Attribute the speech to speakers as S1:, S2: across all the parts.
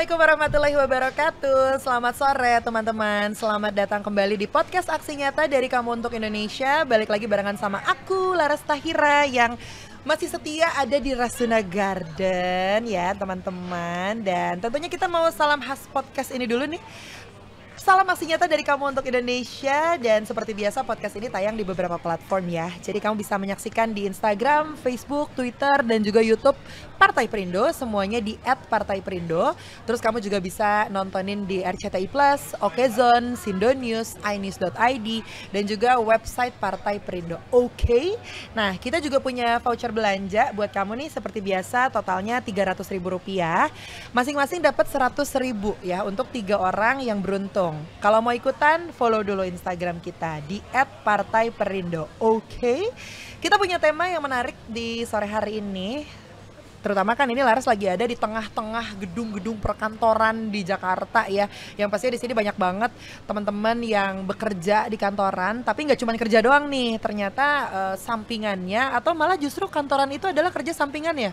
S1: Assalamualaikum warahmatullahi wabarakatuh. Selamat sore teman-teman. Selamat datang kembali di podcast Aksi Nyata dari Kamu Untuk Indonesia. Balik lagi barengan sama aku, Laras Tahira, yang masih setia ada di Rasuna Garden ya teman-teman. Dan tentunya kita mau salam khas podcast ini dulu nih. Salam Aksi Nyata dari Kamu Untuk Indonesia. Dan seperti biasa podcast ini tayang di beberapa platform ya. Jadi kamu bisa menyaksikan di Instagram, Facebook, Twitter, dan juga YouTube Partai Perindo. Semuanya di @partaiperindo. Terus kamu juga bisa nontonin di RCTI Plus, Okezone, Sindonews, inews.id, dan juga website Partai Perindo. Oke. Nah, kita juga punya voucher belanja buat kamu nih. Seperti biasa totalnya Rp300.000. Masing-masing dapat Rp100.000 ya untuk 3 orang yang beruntung. Kalau mau ikutan, follow dulu Instagram kita di @partaiperindo. Oke. Kita punya tema yang menarik di sore hari ini. Terutama kan ini Laras lagi ada di tengah-tengah gedung-gedung perkantoran di Jakarta ya. Yang pastinya di sini banyak banget teman-teman yang bekerja di kantoran, tapi nggak cuma kerja doang nih. Ternyata sampingannya atau malah justru kantoran itu adalah kerja sampingannya.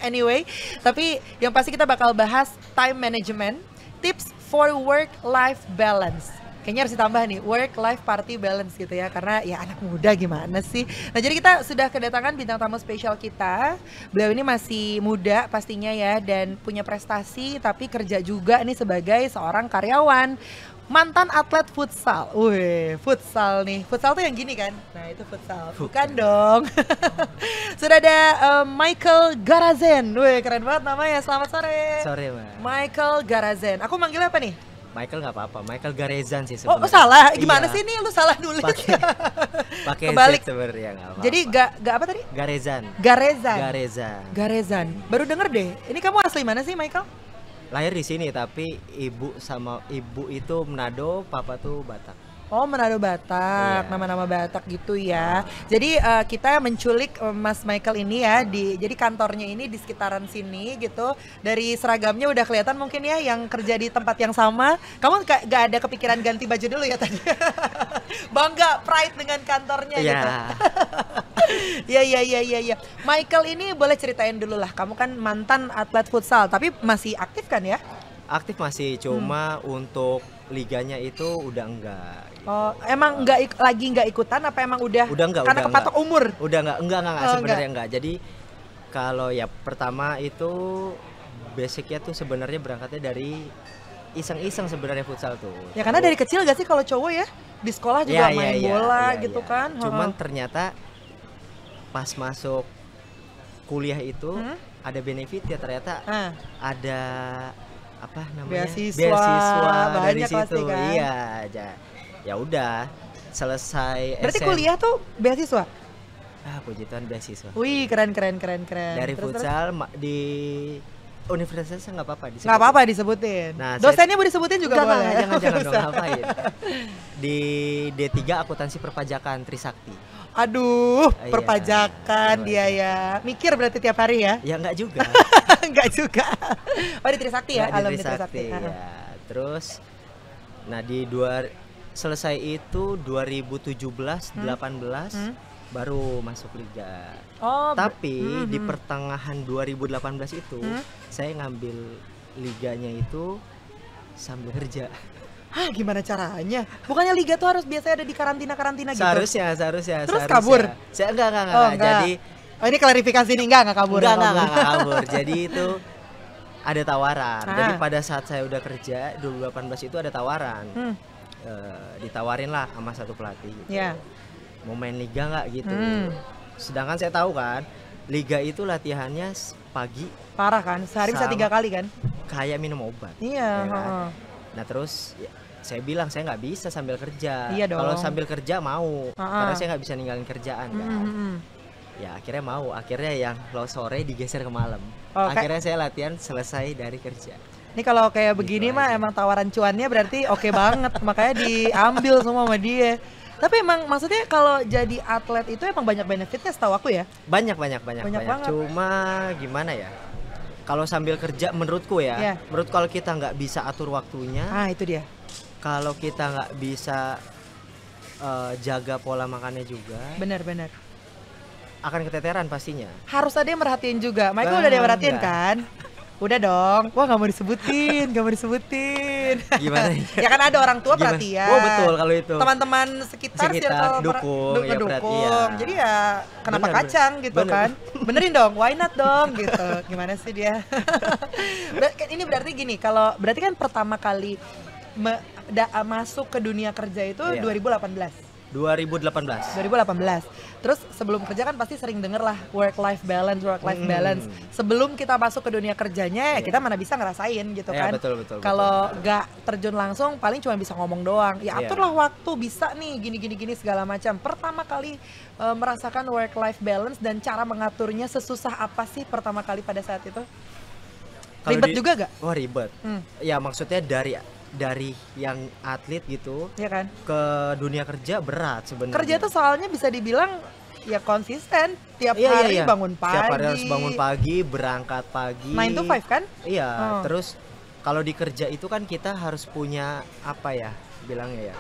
S1: Anyway, tapi yang pasti kita bakal bahas time management, tips for work-life balance. Kayaknya harus ditambah nih, work-life party balance gitu ya. Karena ya anak muda gimana sih. Nah jadi kita sudah kedatangan bintang tamu spesial kita. Beliau ini masih muda pastinya ya. Dan punya prestasi tapi kerja juga nih sebagai seorang karyawan. Mantan atlet futsal. Wih, futsal nih. Futsal tuh yang gini kan? Nah itu futsal. Bukan dong. Sudah ada Michael Garazen. Wih, keren banget namanya. Selamat sore.
S2: Sore, Mbak.
S1: Michael Garazen. Aku manggilnya apa nih?
S2: Michael nggak apa-apa, Michael Garezan sih
S1: Oh,
S2: sebenarnya.
S1: salah? Gimana
S2: Iya.
S1: sih ini lu salah nulis?
S2: Pakai
S1: Kebalik.
S2: Z sebenarnya nggak apa-apa.
S1: Jadi gak apa tadi?
S2: Garezan.
S1: Garezan.
S2: Garezan.
S1: Garezan. Baru denger deh. Ini kamu asli mana sih, Michael?
S2: Lahir di sini tapi ibu itu Manado, papa tuh Batak.
S1: Oh, Manado Batak,
S2: Iya.
S1: nama-nama Batak gitu ya. Jadi kita menculik Mas Michael ini ya, jadi kantornya ini di sekitaran sini gitu. Dari seragamnya udah kelihatan mungkin ya yang kerja di tempat yang sama. Kamu gak ada kepikiran ganti baju dulu ya tadi? Bangga, pride dengan kantornya
S2: Iya.
S1: gitu. Iya. Michael ini boleh ceritain dulu lah. Kamu kan mantan atlet futsal, tapi masih aktif kan ya?
S2: Aktif masih, cuma untuk liganya itu udah enggak.
S1: Oh, emang lagi nggak ikutan apa emang udah
S2: Enggak,
S1: karena
S2: udah
S1: kepatok
S2: enggak.
S1: umur?
S2: Udah enggak
S1: Oh,
S2: sebenarnya enggak. Jadi kalau ya pertama itu basicnya tuh sebenarnya berangkatnya dari iseng-iseng sebenarnya futsal tuh.
S1: Ya karena dari kecil gak sih kalau cowok ya di sekolah juga main bola gitu kan?
S2: Cuman ternyata pas masuk kuliah itu ada benefit ya, ternyata ada apa namanya,
S1: beasiswa
S2: dari
S1: banyak
S2: situ
S1: pasti kan?
S2: Iya aja. Ya udah selesai
S1: Berarti
S2: SM.
S1: kuliah tuh beasiswa?
S2: Puji Tuhan beasiswa.
S1: Wih, keren.
S2: Dari
S1: Terus?
S2: futsal di universitas nggak apa-apa disebutin.
S1: Nggak apa-apa disebutin.
S2: Nah,
S1: dosennya boleh disebutin juga
S2: Enggak,
S1: boleh.
S2: jangan dong, ngapain. Di D3 akuntansi perpajakan Trisakti.
S1: Aduh,
S2: Iya,
S1: perpajakan dia ya. Mikir berarti tiap hari ya?
S2: Ya enggak juga.
S1: Enggak juga. Oh, di Trisakti ya,
S2: Nggak di
S1: alumni
S2: Trisakti, ya. Terus nah selesai itu 2017-18 baru masuk liga.
S1: Oh,
S2: Tapi di pertengahan 2018 itu saya ngambil liganya itu sambil kerja.
S1: Hah, gimana caranya? Bukannya liga tuh harus biasanya ada di karantina gitu?
S2: Seharusnya.
S1: Terus kabur?
S2: Saya enggak.
S1: Oh, enggak.
S2: Jadi
S1: ini klarifikasi nih, enggak kabur.
S2: enggak kabur. Jadi itu ada tawaran. Jadi pada saat saya udah kerja 2018 itu ada tawaran. Ditawarin lah sama satu pelatih gitu.
S1: Ya.
S2: Mau main liga nggak gitu. Sedangkan saya tahu kan liga itu latihannya pagi.
S1: Parah kan? Sehari bisa 3 kali kan?
S2: Kayak minum obat.
S1: Iya.
S2: Ya kan? Nah terus saya bilang saya nggak bisa sambil kerja.
S1: Iya dong.
S2: Kalau sambil kerja mau, karena saya nggak bisa ninggalin kerjaan kan. Ya akhirnya mau. Akhirnya yang sore digeser ke malam. Akhirnya saya latihan selesai dari kerja.
S1: Ini kalau kayak
S2: Gitu
S1: begini mah
S2: aja.
S1: emang tawaran cuannya berarti oke banget. Makanya diambil semua sama dia. Tapi emang maksudnya kalau jadi atlet itu emang banyak benefitnya setahu aku ya.
S2: Banyak.
S1: banget.
S2: Cuma gimana ya? Kalau sambil kerja menurutku ya, menurut kalau kita nggak bisa atur waktunya,
S1: Itu dia.
S2: kalau kita nggak bisa jaga pola makannya juga,
S1: Benar.
S2: akan keteteran pastinya.
S1: Harus ada yang merhatiin juga. Michael udah ada yang merhatiin
S2: Enggak.
S1: kan? Udah dong, wah nggak mau disebutin, nggak mau disebutin.
S2: Gimana?
S1: Ya kan ada orang tua
S2: Gimana?
S1: perhatian.
S2: Oh betul kalau itu.
S1: Teman-teman sekitar circle
S2: dukung, ya
S1: ngedukung. Jadi ya kenapa
S2: bener,
S1: kacang gitu
S2: bener.
S1: kan? Benerin dong, why not dong gitu. Gimana sih dia? Ini berarti gini, kalau berarti kan pertama kali masuk ke dunia kerja itu 2018.
S2: 2018.
S1: Terus sebelum kerja kan pasti sering denger lah work life balance. Sebelum kita masuk ke dunia kerjanya ya kita mana bisa ngerasain gitu kan.
S2: Betul.
S1: Kalau nggak terjun langsung paling cuma bisa ngomong doang. Ya aturlah waktu, bisa nih gini segala macam. Pertama kali merasakan work life balance dan cara mengaturnya sesusah apa sih pertama kali pada saat itu? Ribet juga gak?
S2: Wah ribet. Ya maksudnya dari yang atlet gitu
S1: ya kan
S2: ke dunia kerja berat sebenarnya.
S1: Kerja tuh soalnya bisa dibilang ya konsisten tiap hari bangun pagi.
S2: Tiap hari harus bangun pagi, berangkat pagi.
S1: 9 to 5 kan?
S2: Iya, terus kalau di kerja itu kan kita harus punya apa ya bilangnya ya.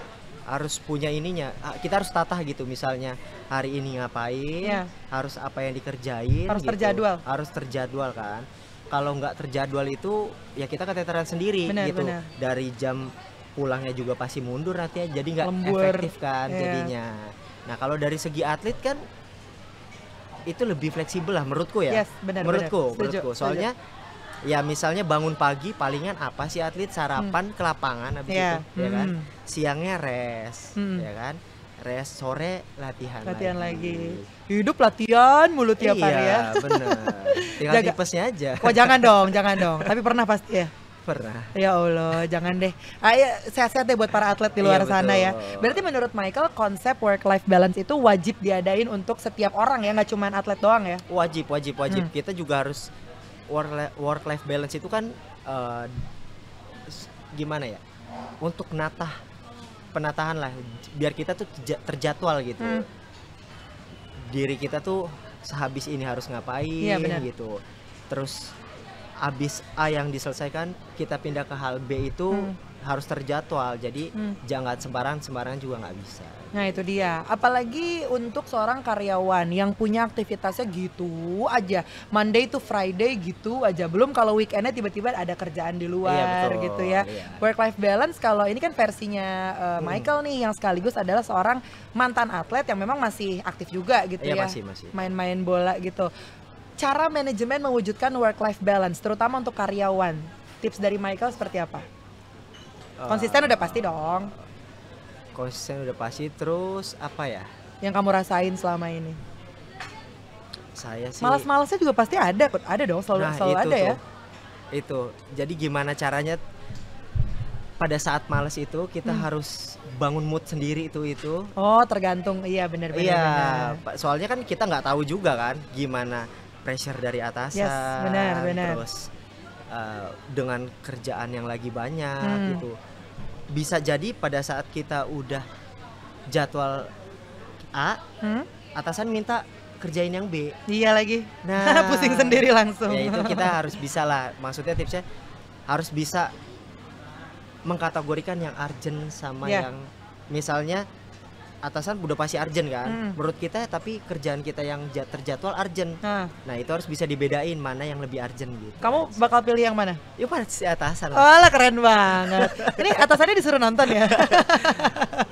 S2: Harus punya ininya. Kita harus tatah gitu misalnya hari ini ngapain, harus apa yang dikerjain
S1: harus
S2: gitu.
S1: terjadwal.
S2: Harus terjadwal kan. Kalau nggak terjadwal itu ya kita keteteran sendiri gitu. Dari jam pulangnya juga pasti mundur nanti ya, jadi nggak efektif kan jadinya. Nah kalau dari segi atlet kan itu lebih fleksibel lah menurutku ya. Menurutku. Soalnya ya misalnya bangun pagi palingan apa sih atlet sarapan ke lapangan habis itu ya kan. Siangnya rest ya kan. Rest, sore latihan lagi. Hidup latihan mulu tiap hari ya. Iya bener. Tinggal tipesnya aja.
S1: Oh jangan dong. Tapi pernah pasti ya?
S2: Pernah.
S1: Ya Allah, jangan deh. Ayo sehat-sehat deh buat para atlet di luar sana ya. Berarti menurut Michael konsep work life balance itu wajib diadain untuk setiap orang ya, nggak cuma atlet doang ya?
S2: Wajib. Kita juga harus work life balance itu kan gimana ya? Untuk penataan lah, biar kita tuh terjadwal gitu. Diri kita tuh sehabis ini harus ngapain gitu. Terus abis A yang diselesaikan kita pindah ke hal B itu harus terjadwal. Jadi jangan sembarang juga nggak bisa.
S1: Nah itu dia, apalagi untuk seorang karyawan yang punya aktivitasnya gitu aja, Monday to Friday gitu aja, belum kalau weekendnya tiba-tiba ada kerjaan di luar gitu ya. Work life balance kalau ini kan versinya Michael nih yang sekaligus adalah seorang mantan atlet yang memang masih aktif juga gitu ya,
S2: masih.
S1: Main-main bola gitu. Cara manajemen mewujudkan work life balance terutama untuk karyawan, tips dari Michael seperti apa? Konsisten udah pasti dong.
S2: Konsisten udah pasti, terus apa ya?
S1: Yang kamu rasain selama ini?
S2: Saya sih
S1: malas-malasnya juga pasti ada dong, selalu ada ya.
S2: Itu, jadi gimana caranya pada saat malas itu kita harus bangun mood sendiri itu.
S1: Oh tergantung, iya benar.
S2: Soalnya kan kita nggak tahu juga kan gimana pressure dari atasan,
S1: benar.
S2: terus dengan kerjaan yang lagi banyak gitu. Bisa jadi pada saat kita udah jadwal A, atasan minta kerjain yang B.
S1: Iya lagi.
S2: Nah,
S1: pusing sendiri langsung.
S2: Ya itu kita harus bisa lah. Maksudnya tipsnya harus bisa mengkategorikan yang urgent sama yang misalnya atasan udah pasti urgent kan menurut kita, tapi kerjaan kita yang terjadwal urgent. Nah itu harus bisa dibedain mana yang lebih urgent gitu.
S1: Kamu bakal pilih yang mana?
S2: Ya pasti atasan lah.
S1: Walah keren banget. Ini atasannya disuruh nonton ya?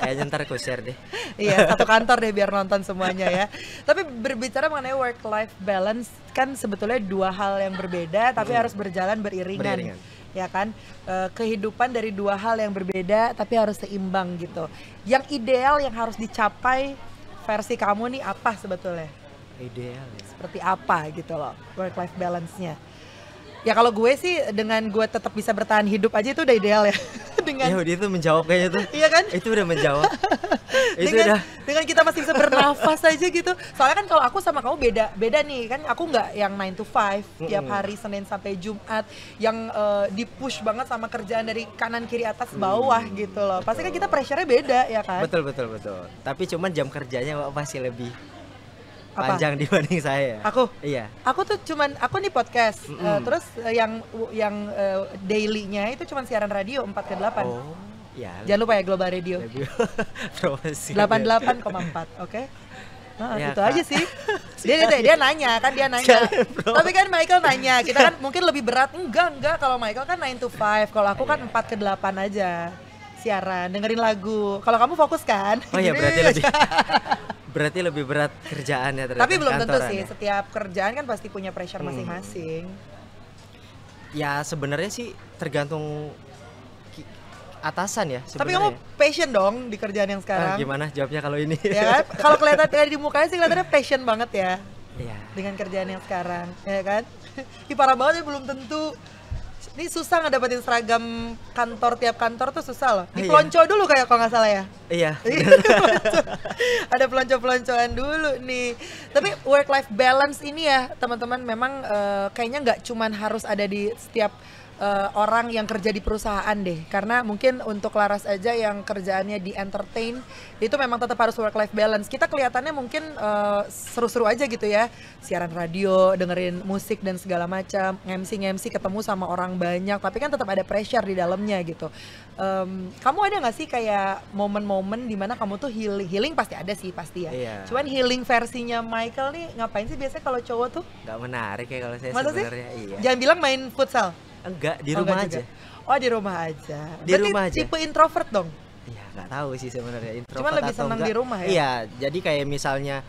S2: Kayaknya ntar aku share deh.
S1: Iya, satu kantor deh biar nonton semuanya ya. Tapi berbicara mengenai work life balance kan sebetulnya dua hal yang berbeda tapi harus berjalan beriringan. Ya kan, kehidupan dari dua hal yang berbeda tapi harus seimbang gitu. Yang ideal yang harus dicapai versi kamu nih apa sebetulnya?
S2: Ideal ya?
S1: Seperti apa gitu loh work life balance-nya? Ya kalau gue sih dengan gue tetap bisa bertahan hidup aja itu udah ideal ya. Dengan
S2: ya itu menjawab kayaknya tuh.
S1: Iya kan?
S2: Itu udah menjawab.
S1: dengan kita masih bisa bernafas aja gitu. Soalnya kan kalau aku sama kamu beda nih kan, aku nggak yang 9 to 5 tiap hari Senin sampai Jumat yang di-push banget sama kerjaan dari kanan kiri atas bawah gitu loh. Pasti kan kita pressure-nya beda ya kan?
S2: Betul. Tapi cuman jam kerjanya pasti lebih panjang dibanding saya.
S1: Aku?
S2: Iya.
S1: Aku tuh aku nih podcast, terus yang daily-nya itu cuman siaran radio 4 ke 8.
S2: Oh, ya.
S1: Jangan lupa ya Global Radio. 88,4, oke? Ya, itu aja sih. Dia nanya kan, dia nanya. Tapi kan Michael nanya, kita kan mungkin lebih berat. Enggak, kalau Michael kan 9 to 5, kalau aku kan 4 ke 8 aja. Siaran, dengerin lagu. Kalau kamu fokus kan?
S2: Oh iya, berarti lebih berat kerjaannya ternyata.
S1: Tapi belum tentu sih, setiap kerjaan kan pasti punya pressure masing-masing.
S2: Ya sebenarnya sih tergantung atasan ya sebenarnya.
S1: Tapi kamu passion dong di kerjaan yang sekarang.
S2: Gimana jawabnya kalau ini?
S1: Ya kan? Kalau kelihatan dari di mukanya sih kelihatannya passion banget ya.
S2: Iya.
S1: Dengan kerjaan yang sekarang, ya kan? Ih parah banget ya, belum tentu. Ini susah ngedapetin seragam kantor, tiap kantor tuh susah loh. Di pelonco dulu kayak kalau nggak salah ya.
S2: Iya.
S1: Ada pelonco-peloncoan dulu nih. Tapi work life balance ini ya teman-teman memang kayaknya nggak cuman harus ada di setiap orang yang kerja di perusahaan deh, karena mungkin untuk Laras aja yang kerjaannya di entertain itu memang tetap harus work life balance. Kita kelihatannya mungkin seru-seru aja gitu ya, siaran radio, dengerin musik dan segala macam, MC ketemu sama orang banyak, tapi kan tetap ada pressure di dalamnya gitu. Kamu ada nggak sih kayak momen-momen dimana kamu tuh healing pasti ada sih pasti ya.
S2: Iya.
S1: Cuman healing versinya Michael nih ngapain sih biasanya kalau cowok tuh?
S2: Nggak menarik ya kalau saya sebenarnya. Iya.
S1: Jangan bilang main futsal.
S2: Enggak, di rumah aja.
S1: Oh, di rumah aja.
S2: Di rumah aja.
S1: Tipe introvert dong?
S2: Iya, nggak tahu sih sebenarnya introvert.
S1: Cuman lebih senang di rumah ya?
S2: Iya, jadi kayak misalnya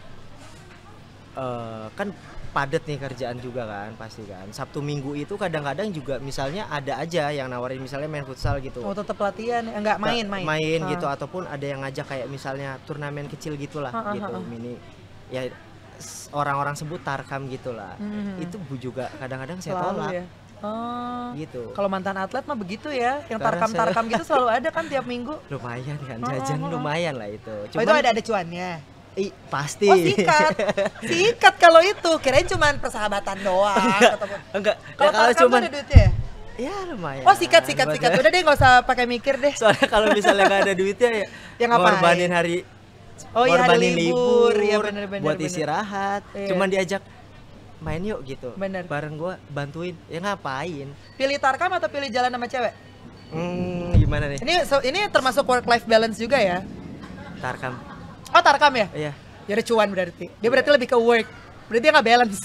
S2: kan padat nih kerjaan juga kan, pasti kan. Sabtu Minggu itu kadang-kadang juga misalnya ada aja yang nawarin misalnya main futsal gitu.
S1: Oh, tetap latihan, enggak main.
S2: Main gitu, ataupun ada yang ngajak kayak misalnya turnamen kecil gitulah gitu, mini ya orang-orang sebut tarkam gitulah. Itu juga kadang-kadang saya tolak. Ya?
S1: Oh,
S2: gitu.
S1: Kalau mantan atlet mah begitu ya, yang tarkam gitu selalu ada kan tiap minggu.
S2: Lumayan kan, jajan lumayan lah itu.
S1: Cuman, itu ada cuannya.
S2: Pasti.
S1: Oh, sikat kalau itu, kirain cuman persahabatan doang.
S2: Enggak.
S1: Kalau cuman ada duitnya.
S2: Ya lumayan.
S1: Oh sikat. Udah deh nggak usah pakai mikir deh.
S2: Soalnya kalau misalnya nggak ada duitnya ya ngorbanin hari.
S1: Hari libur. Ya, bener,
S2: buat istirahat.
S1: Iya.
S2: Cuman diajak main yuk gitu.
S1: Bener.
S2: Bareng gua bantuin. Ya ngapain?
S1: Pilih tarkam atau pilih jalan sama cewek?
S2: Gimana nih?
S1: Ini termasuk work life balance juga ya?
S2: Tarkam.
S1: Oh tarkam ya?
S2: Iya.
S1: Ya udah cuan berarti. Dia berarti lebih ke work. Berarti dia nggak balance.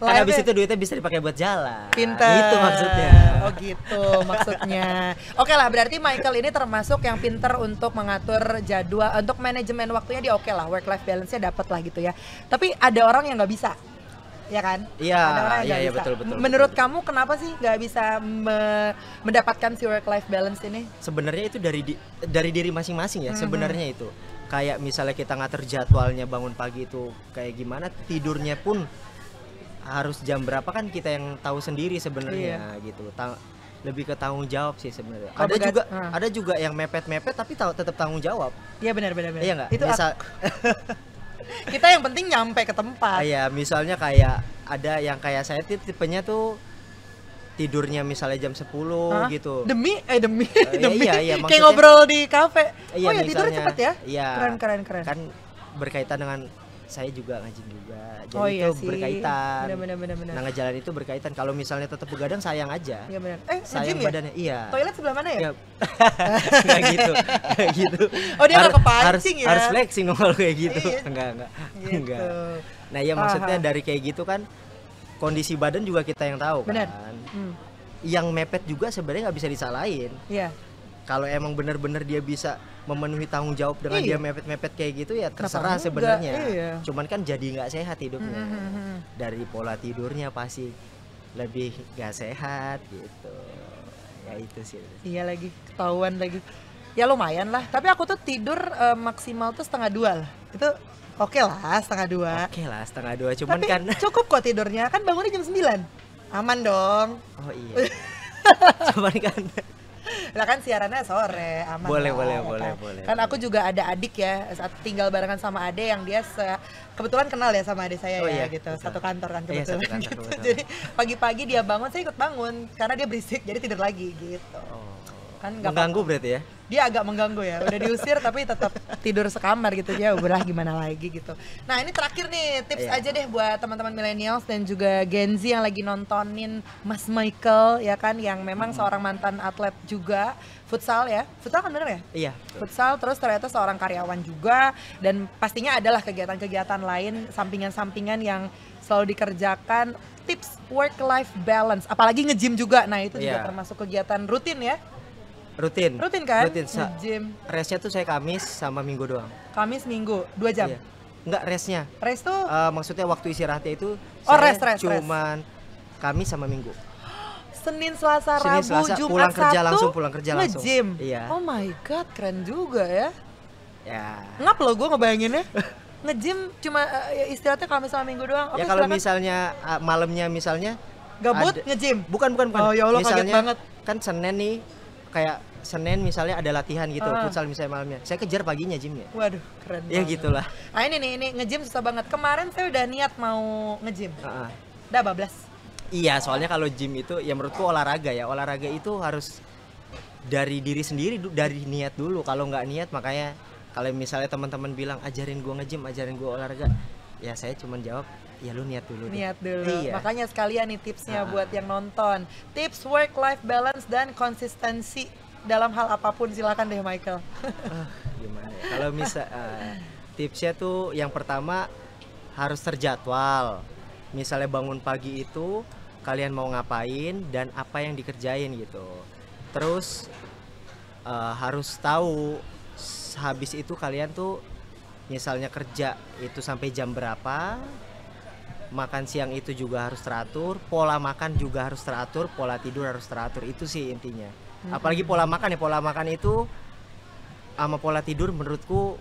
S2: Kan habis itu duitnya bisa dipakai buat jalan.
S1: Pintar.
S2: Itu maksudnya.
S1: Oh gitu maksudnya. Oke lah, berarti Michael ini termasuk yang pintar untuk mengatur jadwal, untuk manajemen waktunya dia oke lah, work life balance-nya dapat lah gitu ya. Tapi ada orang yang nggak bisa, ya kan?
S2: Iya.
S1: Ada orang yang
S2: Iya
S1: bisa.
S2: betul.
S1: Menurut kamu kenapa sih nggak bisa mendapatkan si work life balance ini?
S2: Sebenarnya itu dari diri masing-masing ya. Sebenarnya itu. Kayak misalnya kita ngatur jadwalnya bangun pagi itu kayak gimana, tidurnya pun harus jam berapa kan kita yang tahu sendiri sebenarnya gitu. Lebih ke tanggung jawab sih sebenarnya. Ada juga yang mepet-mepet tapi tetap tanggung jawab.
S1: Iya benar.
S2: Iya nggak?
S1: Itu kita yang penting nyampe ke tempat.
S2: Iya, misalnya kayak ada yang kayak saya tipenya tuh tidurnya misalnya jam 10 gitu.
S1: Demi.
S2: Iya,
S1: kayak ngobrol di kafe.
S2: Iya,
S1: oh ya tidur cepet ya?
S2: Iya.
S1: Keren.
S2: Kan berkaitan dengan saya juga ngaji juga. Jadi
S1: iya
S2: itu
S1: sih.
S2: berkaitan.
S1: Benar.
S2: Nah, ngejalan itu berkaitan. Kalau misalnya tetap begadang sayang aja.
S1: Iya benar.
S2: Sayang badannya. Iya.
S1: Toilet sebelah mana ya?
S2: Enggak gitu.
S1: Oh, dia enggak kepancing ya.
S2: Harus flexing dong kalau kayak gitu.
S1: Iya.
S2: Enggak.
S1: Gitu.
S2: Enggak. Nah, ya maksudnya dari kayak gitu kan kondisi badan juga kita yang tahu kan. Yang mepet juga sebenarnya nggak bisa disalahin.
S1: Iya.
S2: Kalau emang benar-benar dia bisa memenuhi tanggung jawab dengan dia mepet-mepet kayak gitu ya terserah sebenarnya.
S1: Iya.
S2: Cuman kan jadi nggak sehat hidupnya. Dari pola tidurnya pasti lebih nggak sehat gitu. Ya itu sih.
S1: Iya lagi, ketahuan lagi. Ya lumayan lah. Tapi aku tuh tidur maksimal tuh 1:30 lah. Itu oke lah 1:30.
S2: Oke lah 1:30. Cuman
S1: tapi
S2: kan
S1: cukup kok tidurnya. Kan bangunnya jam 9. Aman dong.
S2: Oh iya. Cuman kan
S1: lah kan siarannya sore, aman.
S2: Boleh.
S1: Kan aku juga ada adik ya, saat tinggal barengan sama ade yang dia kebetulan kenal ya sama adik saya gitu. Betul. Satu kantor kan kebetulan.
S2: Iya, kantor,
S1: gitu. Jadi pagi-pagi dia bangun, saya ikut bangun karena dia berisik, jadi tidur lagi gitu. kan
S2: mengganggu berarti ya.
S1: Dia agak mengganggu ya, udah diusir tapi tetap tidur sekamar gitu ya, udahlah gimana lagi gitu. Nah ini terakhir nih tips aja deh buat teman-teman millennials dan juga Gen Z yang lagi nontonin Mas Michael ya kan, yang memang seorang mantan atlet juga futsal ya, futsal kan bener ya?
S2: Iya.
S1: Futsal, terus ternyata seorang karyawan juga, dan pastinya adalah kegiatan-kegiatan lain sampingan-sampingan yang selalu dikerjakan. Tips work-life balance, apalagi nge-gym juga, nah itu juga termasuk kegiatan rutin ya? Rutin kan?
S2: Rutin.
S1: Nge-gym.
S2: Restnya tuh saya Kamis sama Minggu doang.
S1: Kamis, Minggu, 2 jam?
S2: Iya. Enggak, restnya.
S1: Rest tuh?
S2: Maksudnya waktu istirahatnya itu
S1: rest.
S2: Cuman Kamis sama Minggu.
S1: Senin, Selasa, Rabu, Jumat,
S2: pulang kerja
S1: Sabtu,
S2: pulang kerja langsung.
S1: Nge-gym?
S2: Iya.
S1: Oh my god, keren juga ya.
S2: Ya.
S1: Ngap loh gue ngebayanginnya. Nge-gym cuma istirahatnya Kamis sama Minggu doang.
S2: Ya kalau misalnya malamnya misalnya
S1: gabut nge-gym?
S2: Bukan.
S1: Oh ya Allah,
S2: misalnya,
S1: kaget banget.
S2: Kan Senin nih, kayak Senin misalnya ada latihan gitu, futsal misalnya malamnya. Saya kejar paginya gymnya.
S1: Waduh, keren
S2: ya banget. Gitulah.
S1: Nah ini nge-gym susah banget. Kemarin saya udah niat mau nge-gym. Udah bablas.
S2: Iya, soalnya kalau gym itu ya menurutku olahraga ya. Olahraga itu harus dari diri sendiri, dari niat dulu. Kalau nggak niat, makanya kalau misalnya teman-teman bilang ajarin gua nge-gym, ajarin gua olahraga, ya saya cuma jawab ya lu niat dulu.
S1: Niat dulu. Iya. Makanya sekalian nih tipsnya buat yang nonton. Tips work life balance dan konsistensi dalam hal apapun, silakan deh Michael.
S2: Gimana ya? Kalau tipsnya tuh yang pertama harus terjadwal. Misalnya bangun pagi itu kalian mau ngapain dan apa yang dikerjain gitu. Terus harus tahu habis itu kalian tuh misalnya kerja itu sampai jam berapa, makan siang itu juga harus teratur, pola makan juga harus teratur, pola tidur harus teratur, itu sih intinya. Apalagi pola makan itu sama pola tidur menurutku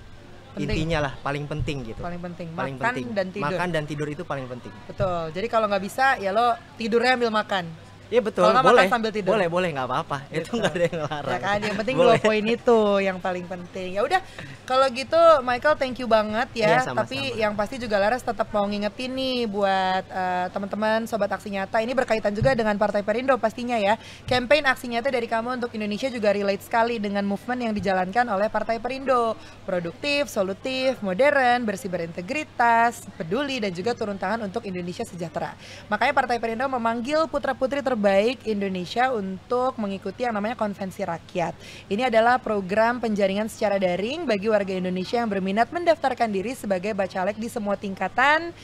S2: penting. Intinya lah paling penting gitu.
S1: Paling penting.
S2: Paling
S1: makan
S2: penting.
S1: Dan tidur.
S2: Makan dan tidur itu paling penting.
S1: Betul. Jadi kalau nggak bisa ya lo tidurnya ambil makan.
S2: Iya betul,
S1: boleh sambil tidur.
S2: Boleh nggak apa-apa. Gitu. Itu nggak ada yang larang.
S1: Ya kan, yang penting 2 poin itu yang paling penting. Ya udah, kalau gitu Michael thank you banget ya.
S2: Sama-sama.
S1: Tapi yang pasti juga Laras tetap mau ngingetin nih buat teman-teman sobat Aksi Nyata. Ini berkaitan juga dengan Partai Perindo pastinya ya. Campaign Aksi Nyata dari Kamu untuk Indonesia juga relate sekali dengan movement yang dijalankan oleh Partai Perindo. Produktif, solutif, modern, bersih berintegritas, peduli, dan juga turun tangan untuk Indonesia sejahtera. Makanya Partai Perindo memanggil putra-putri terbaik Indonesia untuk mengikuti yang namanya Konvensi Rakyat. Ini adalah program penjaringan secara daring bagi warga Indonesia yang berminat mendaftarkan diri sebagai bacalek di semua tingkatan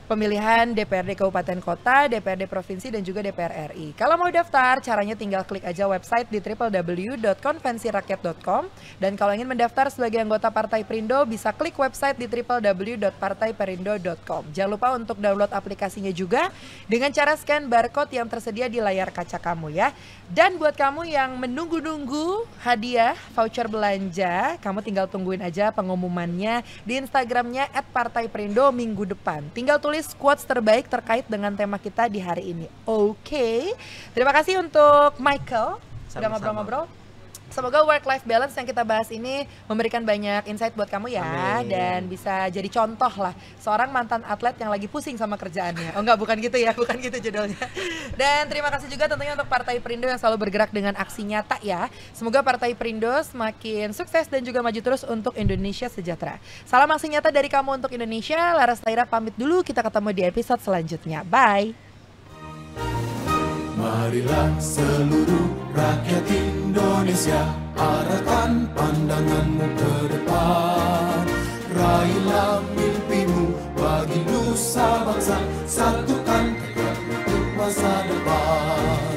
S1: pemilihan DPRD Kabupaten Kota, DPRD Provinsi, dan juga DPR RI. Kalau mau daftar, caranya tinggal klik aja website di www.konvensirakyat.com, dan kalau ingin mendaftar sebagai anggota Partai Perindo bisa klik website di www.partaiperindo.com. Jangan lupa untuk download aplikasinya juga dengan cara scan barcode yang tersedia di layar kaca kamu ya. Dan buat kamu yang menunggu-nunggu hadiah voucher belanja, kamu tinggal tungguin aja pengumumannya di Instagramnya @partaiperindo minggu depan. Tinggal tulis quotes terbaik terkait dengan tema kita di hari ini. Oke. Terima kasih untuk Michael sudah ngobrol-ngobrol. Semoga work-life balance yang kita bahas ini memberikan banyak insight buat kamu ya. Amin. Dan bisa jadi contoh lah seorang mantan atlet yang lagi pusing sama kerjaannya. Oh enggak, bukan gitu ya, bukan gitu judulnya. Dan terima kasih juga tentunya untuk Partai Perindo yang selalu bergerak dengan aksi nyata ya. Semoga Partai Perindo semakin sukses dan juga maju terus untuk Indonesia sejahtera. Salam aksi nyata dari Kamu untuk Indonesia. Laras Tahira pamit dulu, kita ketemu di episode selanjutnya. Bye.
S3: Marilah seluruh rakyat Indonesia, arahkan pandanganmu ke depan. Raihlah mimpimu bagi nusa bangsa, satukan tekad untuk masa depan.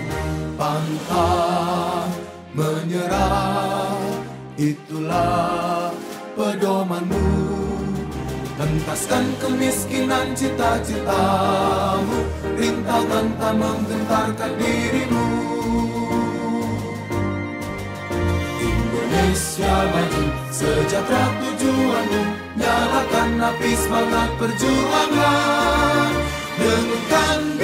S3: Pantang menyerah, itulah pedomanmu. Hentaskan kemiskinan cita-citamu, rintangan tak menggentarkan dirimu. Indonesia maju, sejahtera tujuanmu, nyalakan api semangat perjuangan. Dengungkan